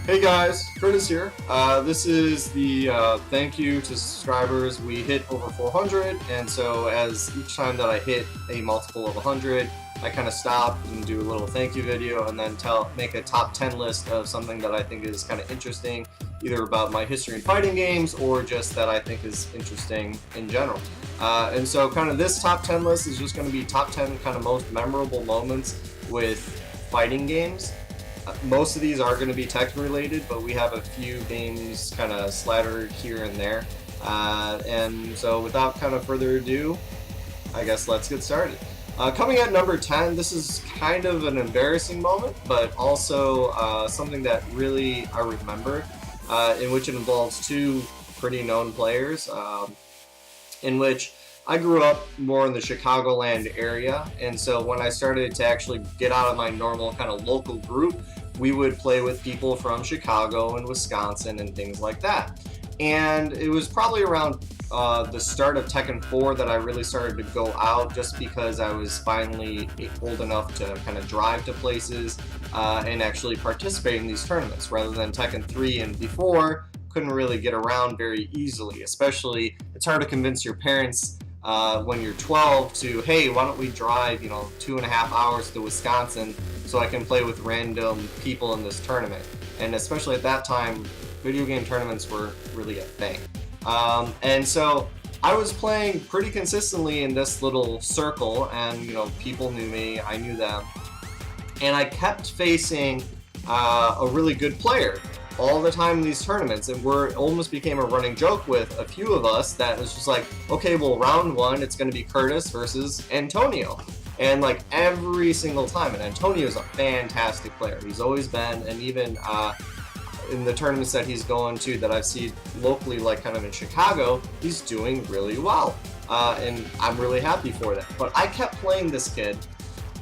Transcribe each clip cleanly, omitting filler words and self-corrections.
Hey guys, Curtis here. This is the thank you to subscribers. We hit over 400, and so as each time that I hit a multiple of 100, I kind of stop and do a little thank you video, and then make a top 10 list of something that I think is kind of interesting, either about my history in fighting games or just that I think is interesting in general. And so kind of this top 10 list is just going to be top 10 kind of most memorable moments with fighting games. Most of these are going to be tech related, but we have a few games kind of slattered here and there. And so without kind of further ado, I guess let's get started. Coming at number 10, this is kind of an embarrassing moment, but also something that really I remember, in which it involves two pretty known players, in which I grew up more in the Chicagoland area, and so when I started to actually get out of my normal kind of local group, we would play with people from Chicago and Wisconsin and things like that. And it was probably around the start of Tekken 4 that I really started to go out, just because I was finally old enough to kind of drive to places and actually participate in these tournaments, rather than Tekken 3 and before couldn't really get around very easily. Especially, it's hard to convince your parents when you're 12 to, hey, why don't we drive 2.5 hours to Wisconsin so I can play with random people in this tournament. And especially at that time, video game tournaments were really a thing. And so I was playing pretty consistently in this little circle, and people knew me, I knew them, and I kept facing a really good player all the time in these tournaments, and it almost became a running joke with a few of us that was just like, okay, well, round one, it's going to be Curtis versus Antonio. And like every single time, and Antonio's a fantastic player. He's always been, and even in the tournaments that he's going to that I've seen locally, like kind of in Chicago, he's doing really well. And I'm really happy for that. But I kept playing this kid,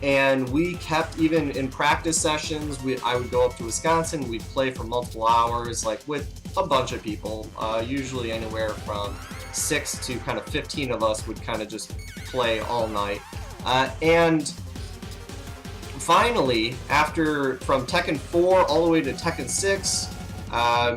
and we kept, even in practice sessions, I would go up to Wisconsin, we'd play for multiple hours, like with a bunch of people, usually anywhere from 6 to kind of 15 of us would kind of just play all night. And finally, from Tekken 4 all the way to Tekken 6,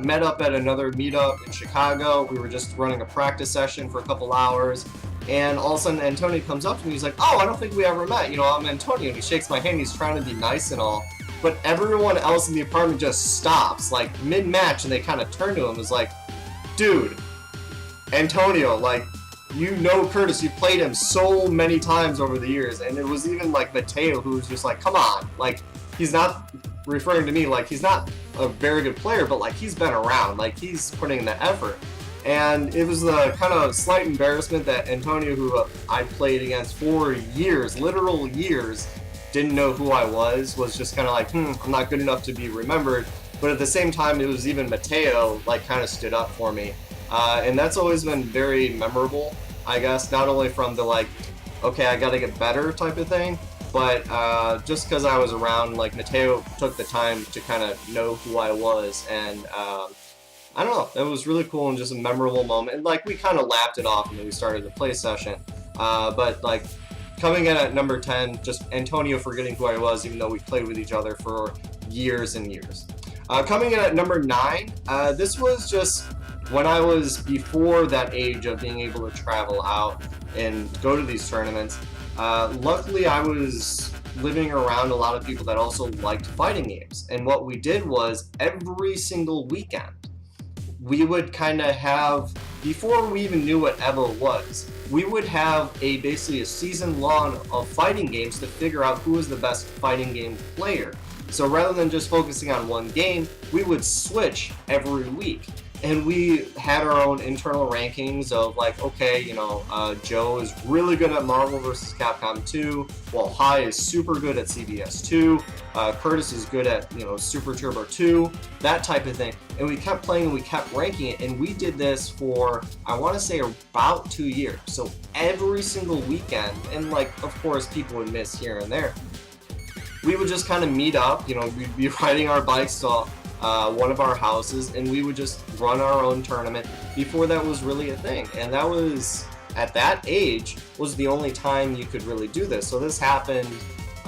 met up at another meetup in Chicago. We were just running a practice session for a couple hours, and all of a sudden Antonio comes up to me. He's like, oh, I don't think we ever met. I'm Antonio. And he shakes my hand. He's trying to be nice and all. But everyone else in the apartment just stops, like mid-match, and they kind of turn to him. It's like, dude, Antonio, like, Curtis, you played him so many times over the years. And it was even like Mateo, who was just like, come on, like, he's not referring to me, like, he's not a very good player, but like, he's been around, like, he's putting in the effort. And it was the kind of slight embarrassment that Antonio, who I played against for years, literal years, didn't know who I was just kind of like, I'm not good enough to be remembered. But at the same time, it was even Mateo, like, kind of stood up for me. And that's always been very memorable, I guess, not only from the, like, okay, I gotta get better type of thing, but just because I was around, like, Mateo took the time to kind of know who I was, and I don't know, it was really cool and just a memorable moment. And, like, we kind of lapped it off and then we started the play session. But, like, coming in at number 10, just Antonio forgetting who I was, even though we played with each other for years and years. Coming in at number 9, this was just when I was before that age of being able to travel out and go to these tournaments. Luckily, I was living around a lot of people that also liked fighting games. And what we did was, every single weekend, we would kind of have, before we even knew what EVO was, we would have basically a season long of fighting games to figure out who was the best fighting game player. So rather than just focusing on one game, we would switch every week. And we had our own internal rankings of, like, okay, Joe is really good at Marvel vs. Capcom 2, while Hai is super good at CVS 2, Curtis is good at, Super Turbo 2, that type of thing. And we kept playing and we kept ranking it, and we did this for, I want to say, about 2 years. So every single weekend, and, like, of course, people would miss here and there, we would just kind of meet up, we'd be riding our bikes to one of our houses, and we would just run our own tournament before that was really a thing. And that was, at that age, was the only time you could really do this. So this happened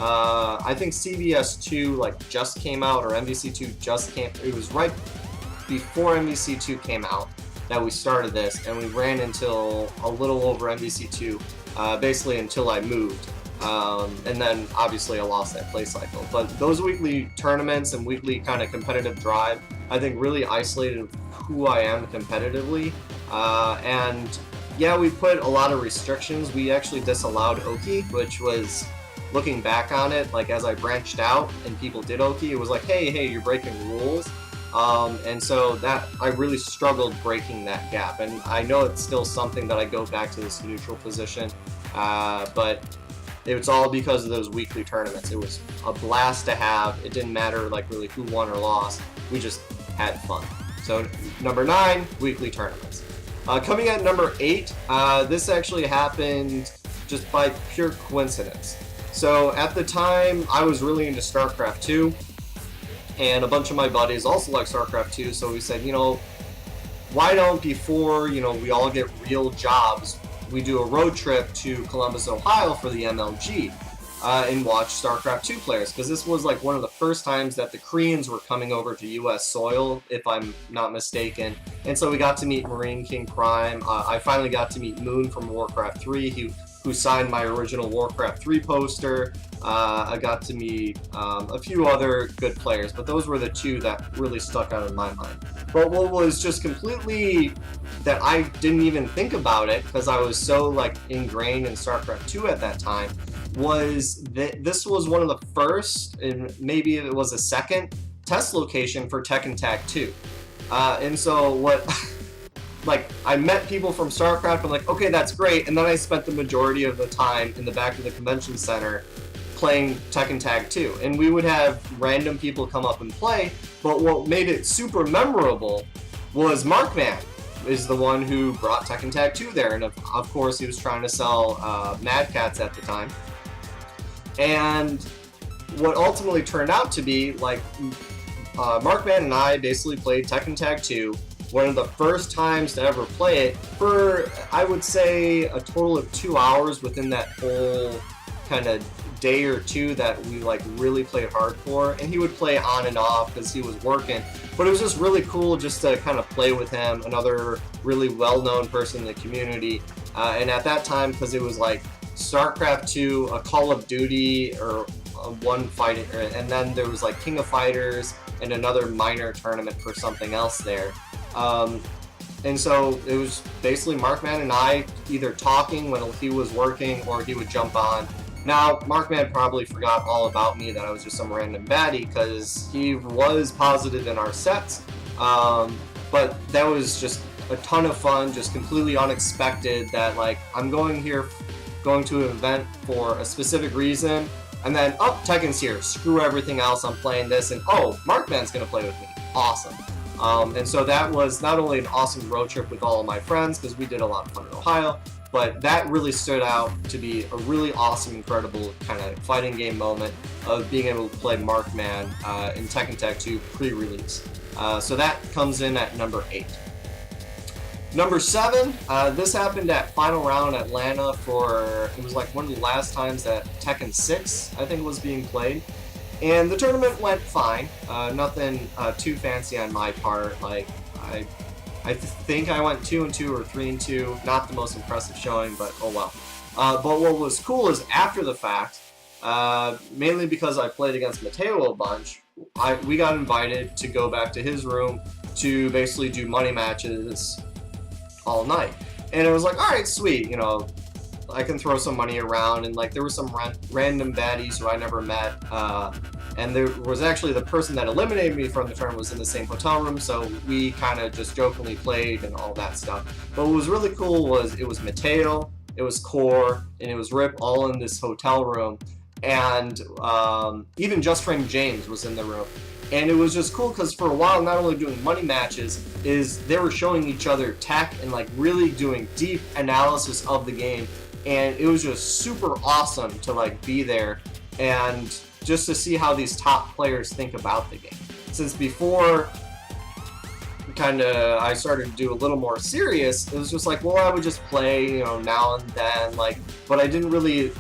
I think CVS2 like just came out, or MVC2 just came. It was right before MVC2 came out that we started this, and we ran until a little over MVC2, basically until I moved. And then obviously I lost that play cycle. But those weekly tournaments and weekly kind of competitive drive, I think really isolated who I am competitively. And yeah, we put a lot of restrictions. We actually disallowed Oki, which was, looking back on it, like as I branched out and people did Oki, it was like, hey, you're breaking rules. And so that I really struggled breaking that gap. And I know it's still something that I go back to this neutral position, but it's all because of those weekly tournaments. It was a blast to have. It didn't matter like really who won or lost. We just had fun. So number 9, weekly tournaments. Coming at number 8, this actually happened just by pure coincidence. So at the time, I was really into StarCraft 2, and a bunch of my buddies also like StarCraft 2, so we said, why don't, before, we all get real jobs, we do a road trip to Columbus, Ohio for the MLG, and watch StarCraft 2 players, because this was like one of the first times that the Koreans were coming over to US soil, if I'm not mistaken, and so we got to meet Marine King Prime. I finally got to meet Moon from Warcraft 3, who signed my original Warcraft 3 poster. I got to meet a few other good players, but those were the 2 that really stuck out in my mind. But what was just completely, that I didn't even think about it, because I was so like ingrained in StarCraft 2 at that time, was that this was one of the first, and maybe it was a second, test location for Tekken Tag 2. And so what... like, I met people from StarCraft, I'm like, okay, that's great, and then I spent the majority of the time in the back of the convention center playing Tekken Tag 2, and we would have random people come up and play, but what made it super memorable was Markman is the one who brought Tekken Tag 2 there, and of course he was trying to sell Mad Cats at the time, and what ultimately turned out to be, like, Markman and I basically played Tekken Tag 2, one of the first times to ever play it, for, I would say, a total of 2 hours within that whole kind of day or 2 that we like really played hardcore, and he would play on and off because he was working, but it was just really cool just to kind of play with him, another really well-known person in the community, and at that time, because it was like StarCraft 2, a Call of Duty, or one fighting, and then there was like King of Fighters and another minor tournament for something else there. And so it was basically Markman and I either talking when he was working, or he would jump on. Now, Markman probably forgot all about me, that I was just some random baddie, because he was positive in our sets, but that was just a ton of fun, just completely unexpected, that like, I'm going to an event for a specific reason, and then, oh, Tekken's here, screw everything else, I'm playing this, and oh, Markman's gonna play with me, awesome. And so that was not only an awesome road trip with all of my friends, because we did a lot of fun in Ohio, but that really stood out to be a really awesome, incredible kind of fighting game moment of being able to play Markman in Tekken Tag 2 pre-release. So that comes in at number 8. Number 7, this happened at Final Round Atlanta it was like one of the last times that Tekken 6, I think, was being played. And the tournament went fine, nothing too fancy on my part. Like, I think I went 2-2 or 3-2, not the most impressive showing, but oh well. But what was cool is after the fact, mainly because I played against Mateo a bunch, we got invited to go back to his room to basically do money matches all night. And it was like, alright, sweet, I can throw some money around, and like there were some random baddies who I never met, and there was actually the person that eliminated me from the tournament was in the same hotel room, so we kind of just jokingly played and all that stuff. But what was really cool was it was Mateo, it was Core, and it was Rip all in this hotel room, and even Just Frame James was in the room. And it was just cool because for a while, not only doing money matches, is they were showing each other tech and like really doing deep analysis of the game. And it was just super awesome to like be there and just to see how these top players think about the game. Since before I started to do a little more serious, it was just like, well, I would just play, now and then, like, but I didn't really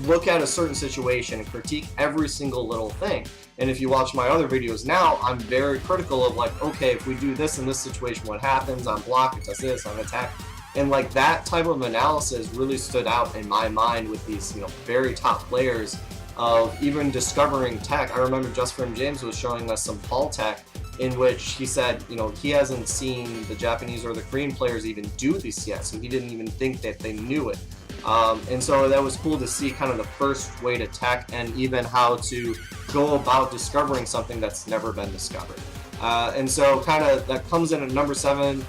look at a certain situation and critique every single little thing. And if you watch my other videos now, I'm very critical of like, okay, if we do this in this situation, what happens? On block, it does this, on attack. And like that type of analysis really stood out in my mind with these, you know, very top players of even discovering tech. I remember Just From James was showing us some Paul tech in which he said, you know, he hasn't seen the Japanese or the Korean players even do this yet, so he didn't even think that they knew it. And so that was cool to see kind of the first way to tech and even how to go about discovering something that's never been discovered. And so kind of that comes in at number 7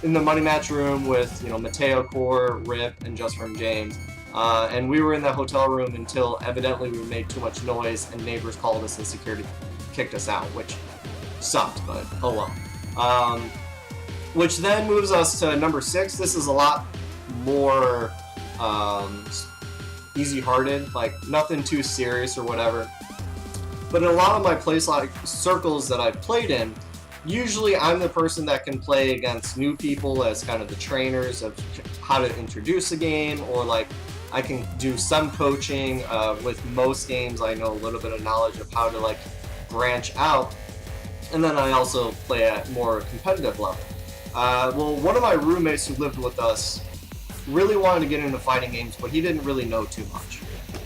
in the money match room with, you know, Mateo, Core, Rip, and Just From James. And we were in that hotel room until evidently we made too much noise and neighbors called us and security kicked us out, which sucked, but oh well. Which then moves us to number 6. This is a lot more easy-hearted, like nothing too serious or whatever. But in a lot of my place-like circles that I've played in, usually I'm the person that can play against new people as kind of the trainers of how to introduce a game, or like I can do some coaching. With most games I know a little bit of knowledge of how to like branch out, and then I also play at more competitive level. Well, one of my roommates who lived with us really wanted to get into fighting games, but he didn't really know too much.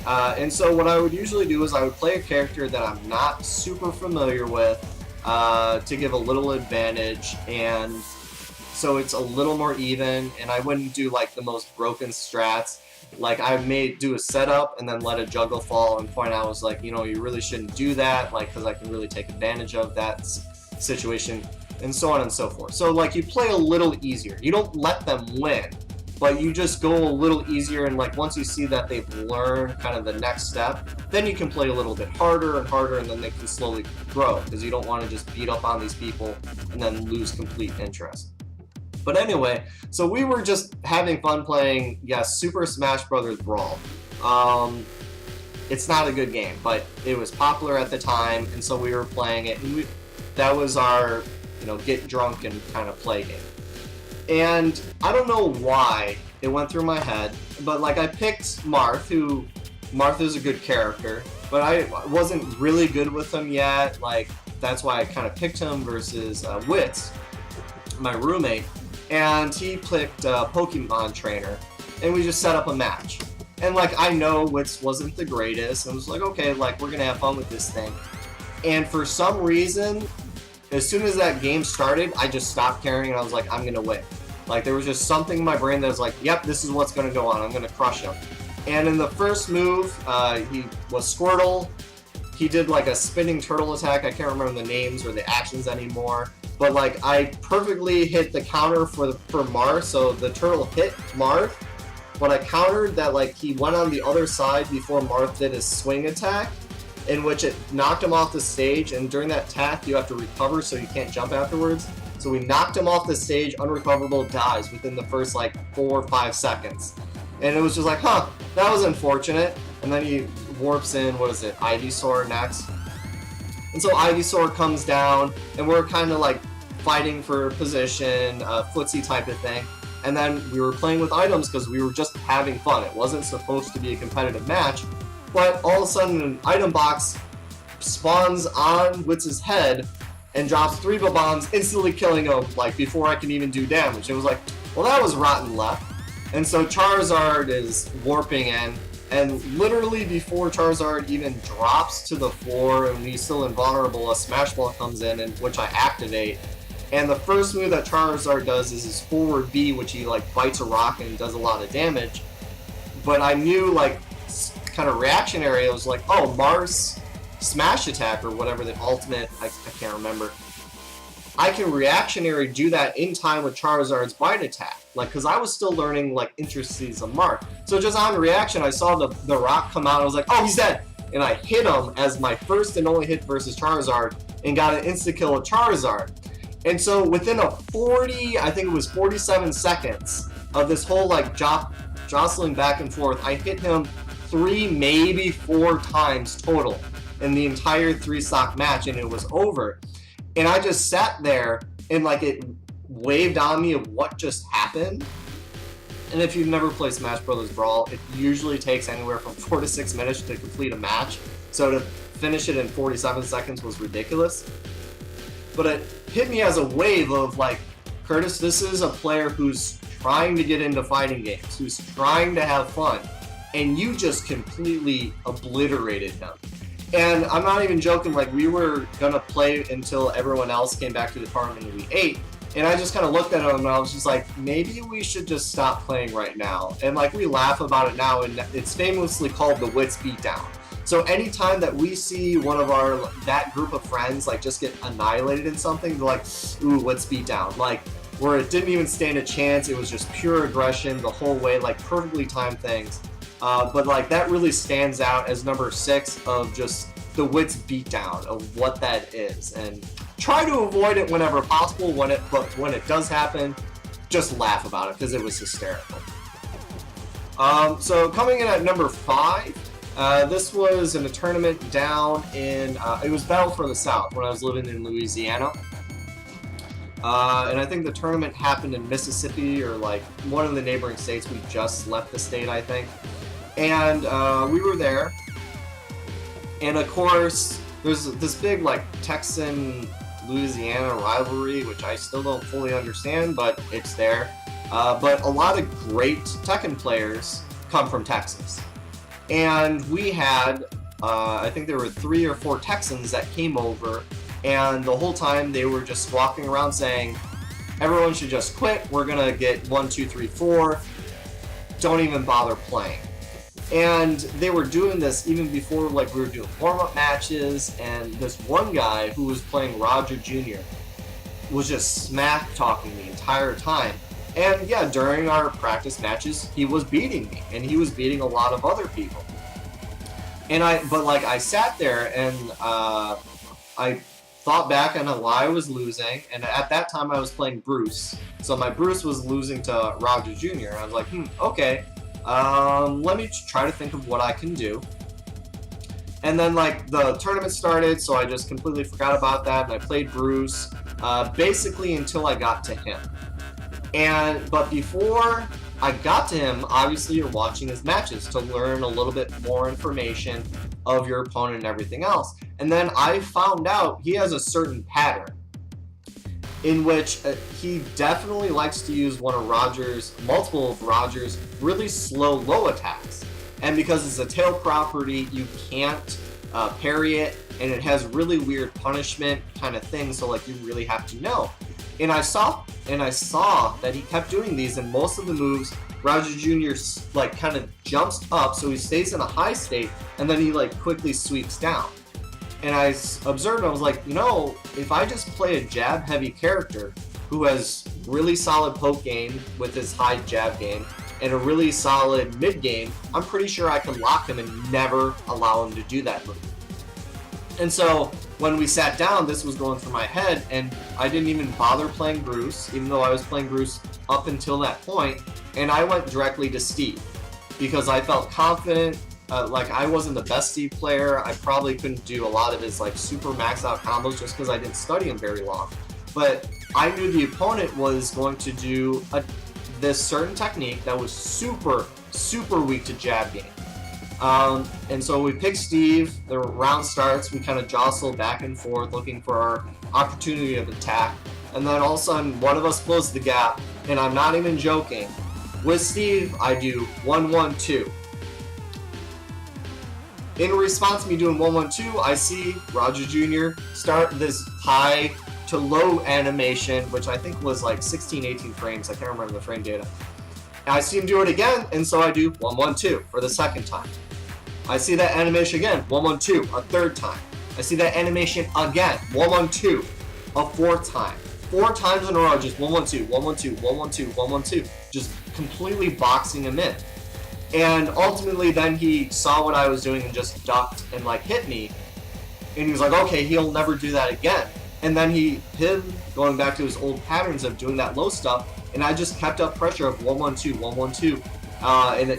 And so what I would usually do is I would play a character that I'm not super familiar with to give a little advantage, and so it's a little more even, and I wouldn't do like the most broken strats. Like I may do a setup and then let a juggle fall and point out, was like, you know, you really shouldn't do that, like, because I can really take advantage of that situation, and so on and so forth. So like you play a little easier. You don't let them win, but you just go a little easier, and like once you see that they've learned kind of the next step, then you can play a little bit harder and harder, and then they can slowly grow, because you don't want to just beat up on these people and then lose complete interest. But anyway, so we were just having fun playing, yes, Super Smash Bros. Brawl. It's not a good game, but it was popular at the time, and so we were playing it, and that was our, you know, get drunk and kind of play game. And I don't know why it went through my head, but like I picked Marth, who Martha's a good character, but I wasn't really good with him yet. Like that's why I kind of picked him versus Wits, my roommate, and he picked Pokemon Trainer, and we just set up a match. And like I know Wits wasn't the greatest, and I was like, okay, like we're gonna have fun with this thing. And for some reason, as soon as that game started, I just stopped caring, and I was like, I'm gonna win. Like there was just something in my brain that was like, yep, this is what's gonna go on. I'm gonna crush him. And in the first move, he was Squirtle. He did like a spinning turtle attack. I can't remember the names or the actions anymore. But like I perfectly hit the counter for Marth, so the turtle hit Marth. But I countered that like he went on the other side before Marth did his swing attack, in which it knocked him off the stage, and during that attack you have to recover so you can't jump afterwards. So we knocked him off the stage, unrecoverable, dies within the first like 4 or 5 seconds. And it was just like, huh, that was unfortunate. And then he warps in, what is it, Ivysaur next. And so Ivysaur comes down, and we're kind of like fighting for position, footsie type of thing. And then we were playing with items because we were just having fun. It wasn't supposed to be a competitive match. But all of a sudden, an item box spawns on Wits' head and drops 3 bombs, instantly killing him, like, before I can even do damage. It was like, well, that was rotten luck. And so Charizard is warping in, and literally before Charizard even drops to the floor and he's still invulnerable, a Smash Ball comes in, and which I activate. And the first move that Charizard does is his forward B, which he, like, bites a rock and does a lot of damage. But I knew, like, kind of reactionary, I was like, oh, Mars Smash Attack, or whatever the ultimate, I can't remember. I can reactionary do that in time with Charizard's bite attack, like, because I was still learning, like, intricacies of Marth. So just on reaction, I saw the rock come out, I was like, oh, he's dead! And I hit him as my first and only hit versus Charizard, and got an insta-kill with Charizard. And so within a 47 seconds of this whole, like, jostling back and forth, I hit him 3, maybe 4 times total in the entire 3-stock match, and it was over. And I just sat there, and like it waved on me of what just happened. And if you've never played Smash Bros. Brawl, it usually takes anywhere from 4 to 6 minutes to complete a match. So to finish it in 47 seconds was ridiculous. But it hit me as a wave of like, Curtis, this is a player who's trying to get into fighting games, who's trying to have fun, and you just completely obliterated him. And I'm not even joking, like we were gonna play until everyone else came back to the apartment and we ate. And I just kind of looked at him and I was just like, maybe we should just stop playing right now. And like we laugh about it now, and it's famously called the Wits Beatdown. So anytime that we see one of that group of friends like just get annihilated in something, they're like, ooh, Wits Beatdown. Like where it didn't even stand a chance, it was just pure aggression the whole way, like perfectly timed things. But like that really stands out as number 6 of just the Wits Beatdown of what that is. And try to avoid it whenever possible, but when it does happen, just laugh about it because it was hysterical. So coming in at number 5, this was in a tournament down in, it was Battle for the South when I was living in Louisiana. And I think the tournament happened in Mississippi or like one of the neighboring states. We just left the state, I think. And we were there. And of course, there's this big like Texan-Louisiana rivalry, which I still don't fully understand, but it's there. But a lot of great Tekken players come from Texas. And we had, I think there were 3 or 4 Texans that came over, and the whole time they were just walking around saying, everyone should just quit, we're gonna get 1, 2, 3, 4, don't even bother playing. And they were doing this even before like we were doing warm-up matches, and this one guy who was playing Roger Jr. was just smack-talking the entire time. And yeah, during our practice matches, he was beating me, and he was beating a lot of other people. And I sat there and I thought back on why I was losing, and at that time I was playing Bruce. So my Bruce was losing to Roger Jr. I was like, okay, let me try to think of what I can do. And then like the tournament started, so I just completely forgot about that, and I played Bruce basically until I got to him. But before I got to him, obviously you're watching his matches to learn a little bit more information of your opponent and everything else. And then I found out he has a certain pattern in which he definitely likes to use multiple of Roger's really slow low attacks. And because it's a tail property, you can't parry it, and it has really weird punishment kind of things, so like you really have to know. And I saw that he kept doing these, and most of the moves, Roger Jr. like kind of jumps up, so he stays in a high state, and then he like quickly sweeps down. And I observed, and I was like, if I just play a jab-heavy character who has really solid poke game with his high jab game, and a really solid mid game, I'm pretty sure I can lock him and never allow him to do that move. And so when we sat down, this was going through my head, and I didn't even bother playing Bruce, even though I was playing Bruce up until that point, and I went directly to Steve because I felt confident. Like I wasn't the best Steve player. I probably couldn't do a lot of his like super maxed out combos just because I didn't study him very long. But I knew the opponent was going to do this certain technique that was super, super weak to jab game. And so we picked Steve, the round starts, we kind of jostle back and forth looking for our opportunity of attack, and then all of a sudden one of us closed the gap, and I'm not even joking. With Steve, I do 1-1-2. In response to me doing 1-1-2, I see Roger Jr. start this high to low animation, which I think was like 16, 18 frames, I can't remember the frame data. And I see him do it again, and so I do 1-1-2 for the second time. I see that animation again, 1-1-2, a third time. I see that animation again, 1-1-2, a fourth time. 4 times in a row, just 1-1-2, 1-1-2, 1-1-2, 1-1-2, just completely boxing him in. And ultimately then he saw what I was doing and just ducked and like hit me. And he was like, okay, he'll never do that again. And then him going back to his old patterns of doing that low stuff, and I just kept up pressure of 1-1-2, 1-1-2. And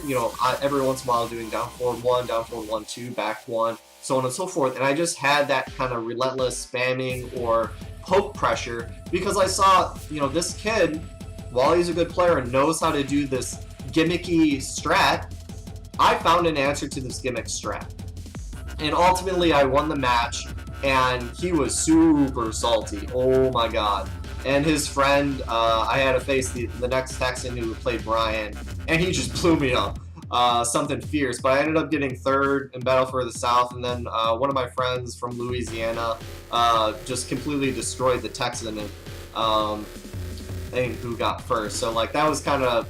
every once in a while doing down forward 1, down forward 1, 2, back 1, so on and so forth. And I just had that kind of relentless spamming or poke pressure because I saw, this kid, while he's a good player and knows how to do this gimmicky strat, I found an answer to this gimmick strat. And ultimately, I won the match, and he was super salty. Oh my god. And his friend, I had to face the next Texan who played Brian, and he just blew me up. Something fierce. But I ended up getting third in Battle for the South, and then one of my friends from Louisiana just completely destroyed the Texan and who got first. So like that was kind of,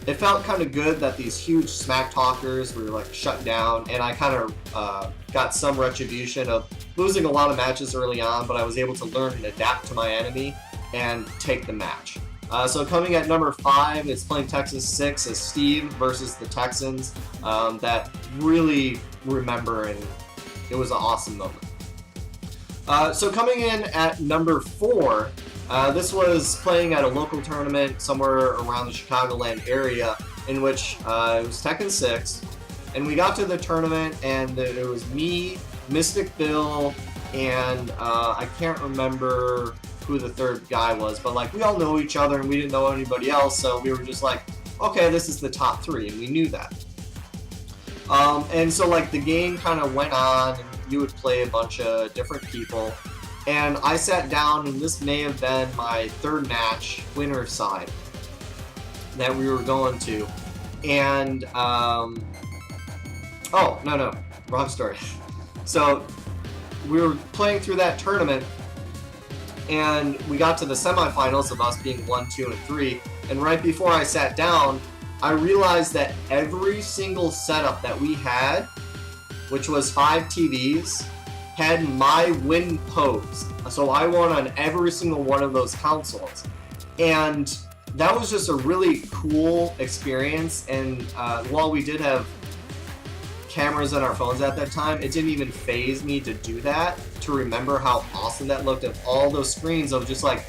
it felt kind of good that these huge smack talkers were like shut down, and I kind of got some retribution of losing a lot of matches early on, but I was able to learn and adapt to my enemy and take the match. So coming at number 5 is playing Texas 6 as Steve versus the Texans. That really remember, and it was an awesome moment. So coming in at number 4, this was playing at a local tournament somewhere around the Chicagoland area, in which it was Tekken 6, and we got to the tournament, and it was me, Mystic Bill, and I can't remember who the third guy was, but like we all know each other and we didn't know anybody else, so we were just like, okay, this is the top 3, and we knew that. And so like the game kind of went on, and you would play a bunch of different people, and I sat down, and this may have been my 3rd match, winner side, that we were going to, and oh no, wrong story. So we were playing through that tournament, and we got to the semifinals of us being 1, 2, and 3, and right before I sat down, I realized that every single setup that we had, which was 5 TVs, had my win pose. So I won on every single one of those consoles. And that was just a really cool experience, and while we did have cameras on our phones at that time, it didn't even faze me to do that, to remember how awesome that looked of all those screens of just like,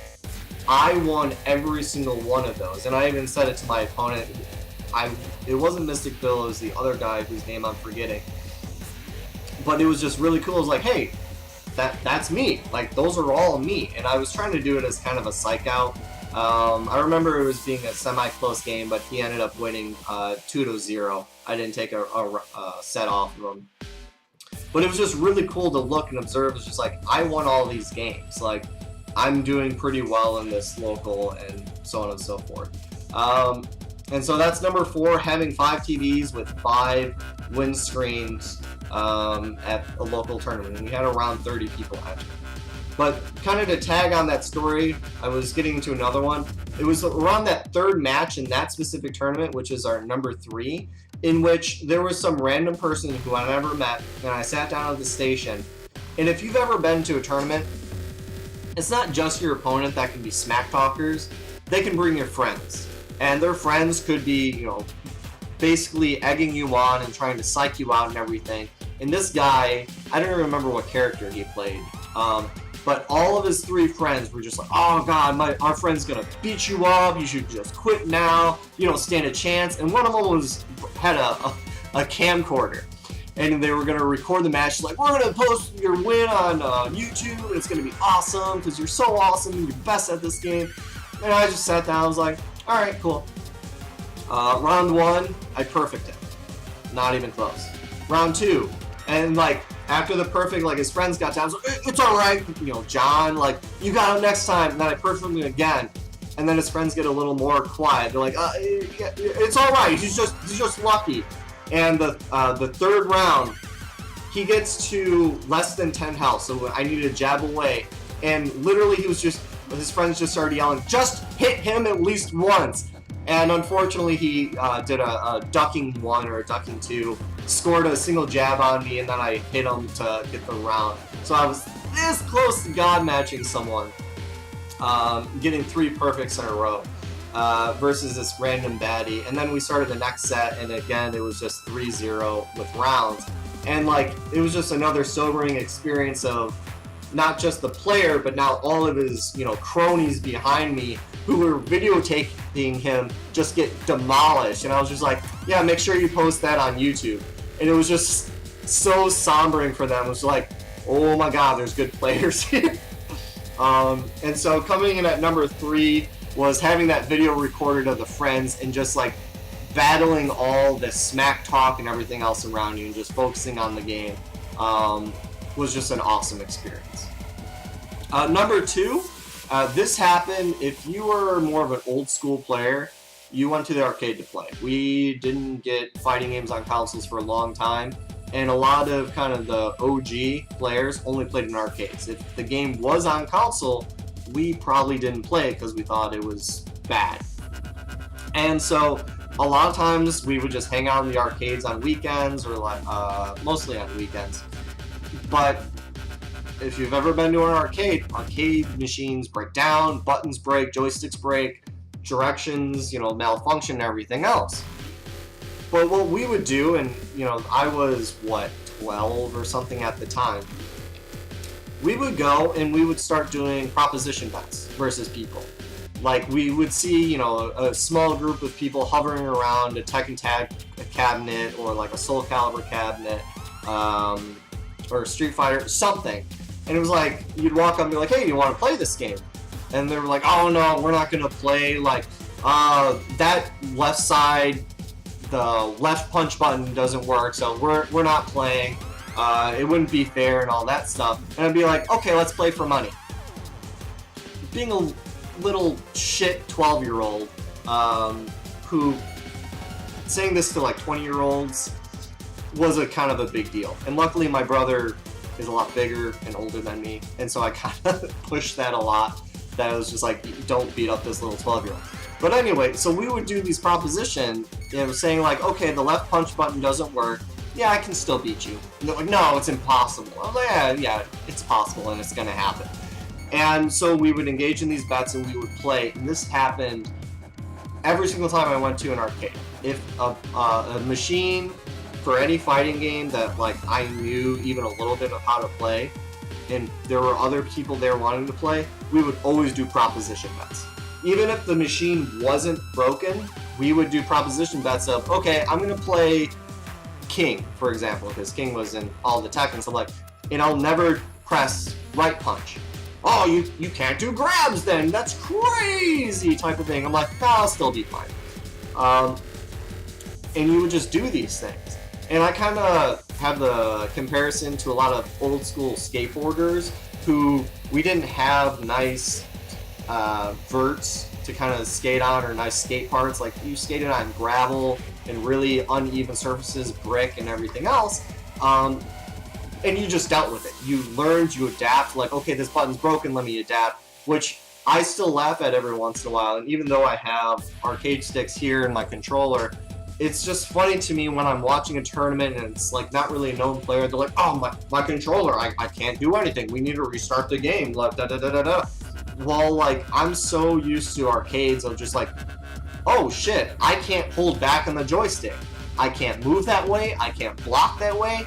I won every single one of those. And I even said it to my opponent. It wasn't Mystic Bill, it was the other guy whose name I'm forgetting. But it was just really cool. It was like, hey, that's me. Like, those are all me. And I was trying to do it as kind of a psych out. I remember it was being a semi-close game, but he ended up winning 2-0. I didn't take a set off of him. But it was just really cool to look and observe. It's just like, I won all these games. Like, I'm doing pretty well in this local, and so on and so forth. And so that's number 4, having 5 TVs with 5 win screens at a local tournament. And we had around 30 people enter. But kind of to tag on that story, I was getting into another one. It was around that 3rd match in that specific tournament, which is our number 3, in which there was some random person who I never met, and I sat down at the station. And if you've ever been to a tournament, it's not just your opponent that can be smack talkers. They can bring your friends. And their friends could be, you know, basically egging you on and trying to psych you out and everything. And this guy, I don't remember what character he played, but all of his 3 friends were just like, oh god, our friend's gonna beat you up, you should just quit now, you don't stand a chance. And one of them had a camcorder, and they were gonna record the match, like, we're gonna post your win on YouTube, and it's gonna be awesome, because you're so awesome, and you're best at this game. And I just sat down, I was like, alright, cool. Round 1, I perfected it. Not even close. Round 2, and like, after the perfect, like, his friends got down, I was like, it's alright, you know, John, like, you got him next time, and then I perfected him again. And then his friends get a little more quiet. They're like, yeah, it's alright, he's just lucky. And the 3rd round, he gets to less than 10 health, so I needed to jab away. And literally his friends just started yelling, just hit him at least once. And unfortunately, he did a ducking 1 or a ducking 2, scored a single jab on me, and then I hit him to get the round. So I was this close to god matching someone, getting 3 perfects in a row versus this random baddie. And then we started the next set, and again, it was just 3-0 with rounds. And like, it was just another sobering experience of not just the player, but now all of his, you know, cronies behind me who were videotaping him just get demolished. And I was just like, yeah, make sure you post that on YouTube. And it was just so sombering for them. It was like, oh my god, there's good players here. And so coming in at number 3 was having that video recorded of the friends and just like battling all the smack talk and everything else around you and just focusing on the game was just an awesome experience. Number 2, this happened if you were more of an old school player. You went to the arcade to play. We didn't get fighting games on consoles for a long time, and a lot of kind of the OG players only played in arcades. If the game was on console, we probably didn't play it because we thought it was bad. And so a lot of times we would just hang out in the arcades on weekends, or like mostly on weekends. But if you've ever been to an arcade machines break down, buttons break, joysticks break, directions, malfunction and everything else. But what we would do, and I was 12 or something at the time, we would go and we would start doing proposition bets versus people. Like, we would see a small group of people hovering around a Tekken Tag cabinet, or like a Soul Calibur cabinet, or Street Fighter, something, and it was like you'd walk up and be like, hey, do you want to play this game? And they were like, oh no, we're not gonna play, like, that left side, the left punch button doesn't work, so we're not playing. It wouldn't be fair and all that stuff. And I'd be like, okay, let's play for money. Being a little shit 12-year-old who saying this to like 20-year-olds was a kind of a big deal. And luckily my brother is a lot bigger and older than me, and so I kind of pushed that a lot. That I was just like, don't beat up this little 12-year-old. But anyway, so we would do these propositions, saying like, okay, the left punch button doesn't work. Yeah, I can still beat you. And they're like, no, it's impossible. I'm like, yeah, it's possible and it's gonna happen. And so we would engage in these bets and we would play. And this happened every single time I went to an arcade. If a machine for any fighting game that like I knew even a little bit of how to play, and there were other people there wanting to play, we would always do proposition bets. Even if the machine wasn't broken, we would do proposition bets of, okay, I'm going to play King, for example, because King was in all the Tekken, so like, and I'll never press right punch. Oh, you can't do grabs then, that's crazy, type of thing. I'm like, no, I'll still be fine. And you would just do these things. And I kind of have the comparison to a lot of old school skateboarders who we didn't have nice verts to kind of skate on, or nice skate parts. Like, you skated on gravel and really uneven surfaces, brick and everything else, and you just dealt with it. You learned, you adapt, like, okay, this button's broken, let me adapt, which I still laugh at every once in a while. And even though I have arcade sticks here in my controller, it's just funny to me when I'm watching a tournament and it's like not really a known player. They're like, oh, my controller, I can't do anything. We need to restart the game. Like, da da da da da. Well, like, I'm so used to arcades of just like, oh shit, I can't hold back on the joystick. I can't move that way. I can't block that way.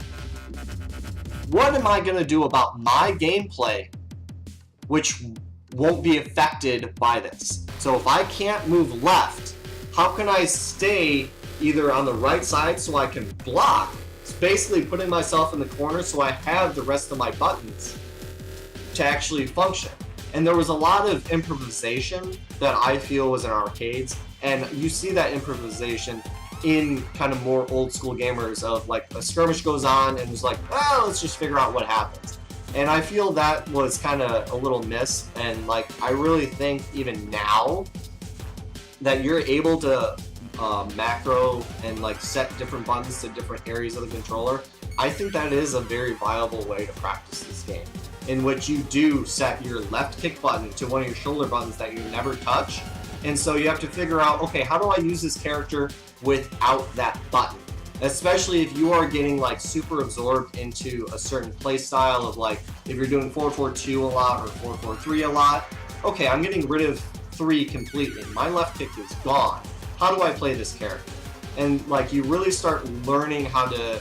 What am I gonna do about my gameplay, which won't be affected by this? So if I can't move left, how can I stay either on the right side so I can block? It's basically putting myself in the corner so I have the rest of my buttons to actually function. And there was a lot of improvisation that I feel was in arcades, and you see that improvisation in kind of more old school gamers of like a skirmish goes on and it's like, oh, let's just figure out what happens. And I feel that was kind of a little miss, and like I really think even now that you're able to macro and like set different buttons to different areas of the controller, I think that is a very viable way to practice this game, in which you do set your left kick button to one of your shoulder buttons that you never touch. And so you have to figure out, okay, how do I use this character without that button? Especially if you are getting like super absorbed into a certain play style of like, if you're doing 4-4-2 a lot or 4-4-3 a lot, okay, I'm getting rid of 3 completely. My left kick is gone. How do I play this character? And like, you really start learning how to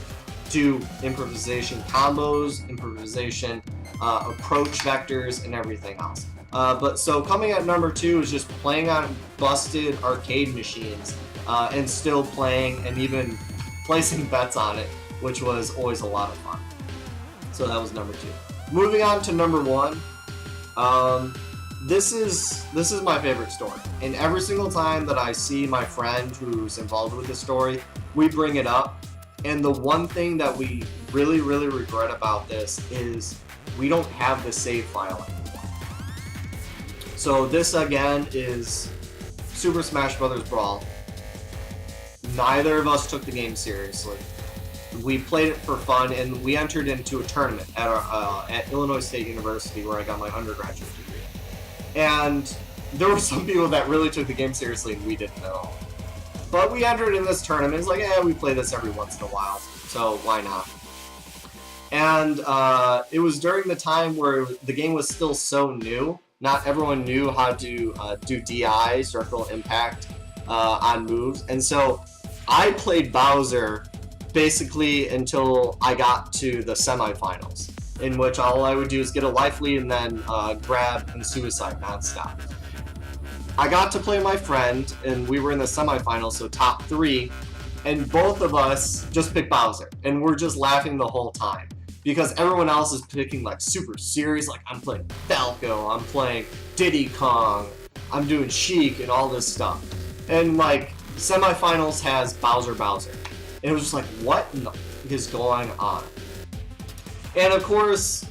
do improvisation combos, improvisation approach vectors, and everything else. But so coming at number 2 is just playing on busted arcade machines and still playing and even placing bets on it, which was always a lot of fun. So that was number 2. Moving on to number 1. this is my favorite story, and every single time that I see my friend who's involved with the story, we bring it up. And the one thing that we really regret about this is we don't have the save file anymore. So this again is Super Smash Bros. Brawl. Neither of us took the game seriously. We played it for fun, and we entered into a tournament at Illinois State University, where I got my undergraduate degree. And there were some people that really took the game seriously, and we didn't at all. But we entered in this tournament. It's like, we play this every once in a while, so why not? And it was during the time where the game was still so new. Not everyone knew how to do DI, circle impact, on moves. And so I played Bowser basically until I got to the semifinals, in which all I would do is get a life lead and then grab and suicide nonstop. I got to play my friend, and we were in the semifinals, so top 3, and both of us just picked Bowser, and we're just laughing the whole time, because everyone else is picking like super serious, like I'm playing Falco, I'm playing Diddy Kong, I'm doing Sheik, and all this stuff. And like, semifinals has Bowser. And it was just like, what is going on? And of course,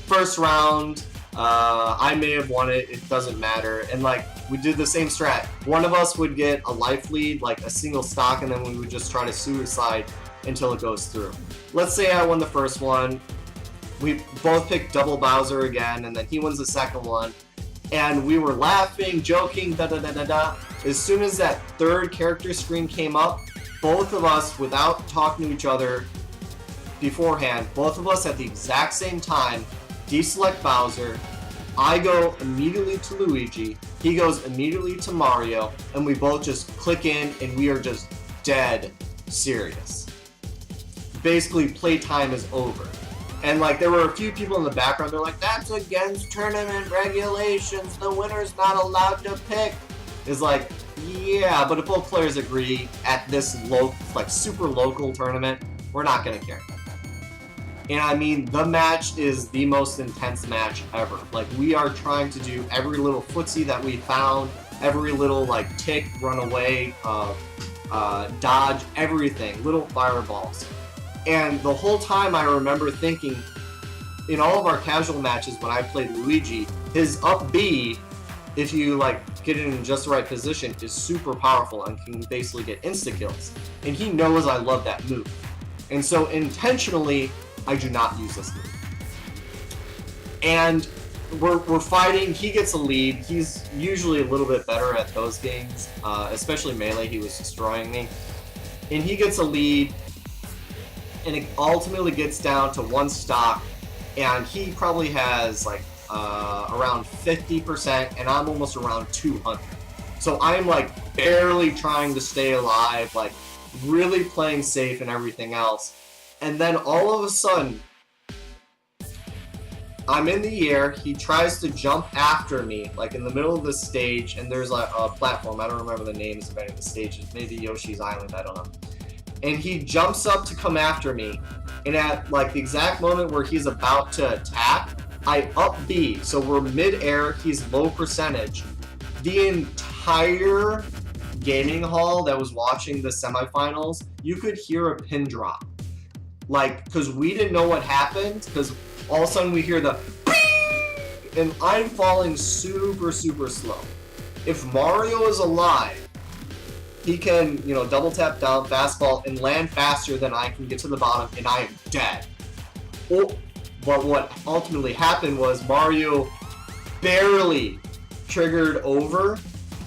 first round, I may have won it, it doesn't matter. And like, we did the same strat. One of us would get a life lead, like a single stock, and then we would just try to suicide until it goes through. Let's say I won the first one. We both picked double Bowser again, and then he wins the second one. And we were laughing, joking, da-da-da-da-da. As soon as that third character screen came up, both of us, without talking to each other beforehand, both of us at the exact same time, deselect Bowser. I go immediately to Luigi, he goes immediately to Mario, and we both just click in, and we are just dead serious. Basically, playtime is over. And like, there were a few people in the background, they're like, that's against tournament regulations, the winner's not allowed to pick. It's like, yeah, but if both players agree at this super local tournament, we're not gonna care. And I mean, the match is the most intense match ever. Like, we are trying to do every little footsie that we found, every little like tick, run away, dodge, everything, little fireballs. And the whole time I remember thinking, in all of our casual matches when I played Luigi, his up B, if you like get it in just the right position, is super powerful and can basically get insta-kills. And he knows I love that move. And so intentionally, I do not use this move. And we're fighting, he gets a lead, he's usually a little bit better at those games, especially Melee, he was destroying me. And he gets a lead, and it ultimately gets down to one stock, and he probably has like around 50%, and I'm almost around 200. So I'm like barely trying to stay alive, like really playing safe and everything else. And then all of a sudden, I'm in the air, he tries to jump after me, like in the middle of the stage, and there's like a platform, I don't remember the names of any of the stages, maybe Yoshi's Island, I don't know. And he jumps up to come after me, and at like the exact moment where he's about to attack, I up B, so we're mid-air, he's low percentage. The entire gaming hall that was watching the semifinals, you could hear a pin drop. Like, because we didn't know what happened, because all of a sudden we hear the ping, and I'm falling super slow. If Mario is alive, he can, double tap down, fastball, and land faster than I can get to the bottom, and I am dead. Oh, but what ultimately happened was Mario barely triggered over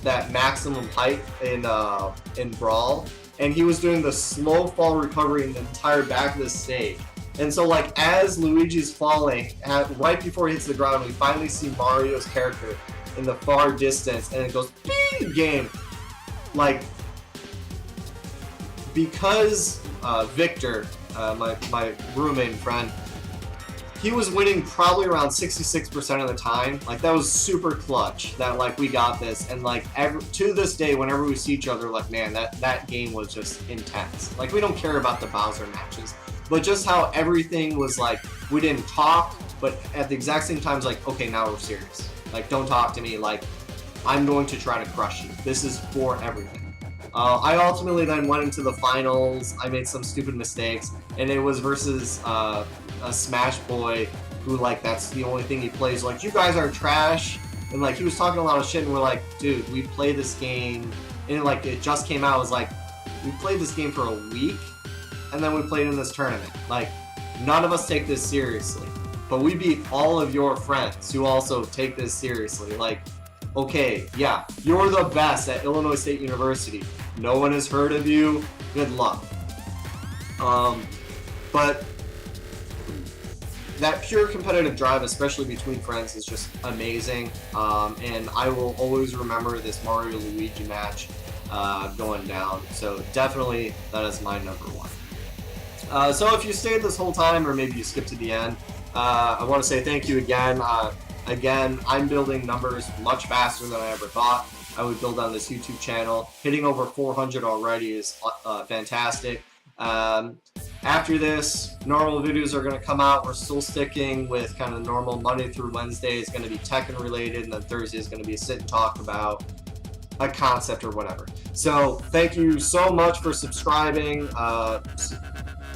that maximum height in Brawl, and he was doing the slow fall recovery in the entire back of the stage. And so, like, as Luigi's falling, right before he hits the ground, we finally see Mario's character in the far distance, and it goes, bing, game. Like, because Victor, my roommate and friend, he was winning probably around 66% of the time. Like, that was super clutch that, like, we got this. And, like, to this day, whenever we see each other, like, man, that game was just intense. Like, we don't care about the Bowser matches. But just how everything was, like, we didn't talk, but at the exact same time, it's like, okay, now we're serious. Like, don't talk to me. Like, I'm going to try to crush you. This is for everything. I ultimately then went into the finals. I made some stupid mistakes, and it was versus a Smash Boy who, like, that's the only thing he plays. Like, you guys are trash, and like he was talking a lot of shit, and we're like, dude, we played this game, and like it just came out. It was like, we played this game for a week, and then we played in this tournament. Like, none of us take this seriously, but we beat all of your friends who also take this seriously. Like, okay, yeah, you're the best at Illinois State University. No one has heard of you. Good luck. But that pure competitive drive, especially between friends, is just amazing. And I will always remember this Mario Luigi match going down. So definitely that is my number one. So if you stayed this whole time, or maybe you skipped to the end, I want to say thank you again. Again, I'm building numbers much faster than I ever thought I would build on this YouTube channel. Hitting over 400 already is fantastic. After this, normal videos are going to come out. We're still sticking with kind of normal. Monday through Wednesday is going to be Tekken related, and then Thursday is going to be a sit and talk about a concept or whatever. So thank you so much for subscribing.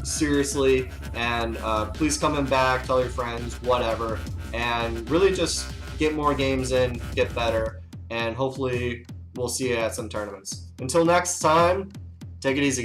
Seriously, and please come in back, tell your friends, whatever, and really just get more games in, get better, and hopefully we'll see you at some tournaments. Until next time, take it easy.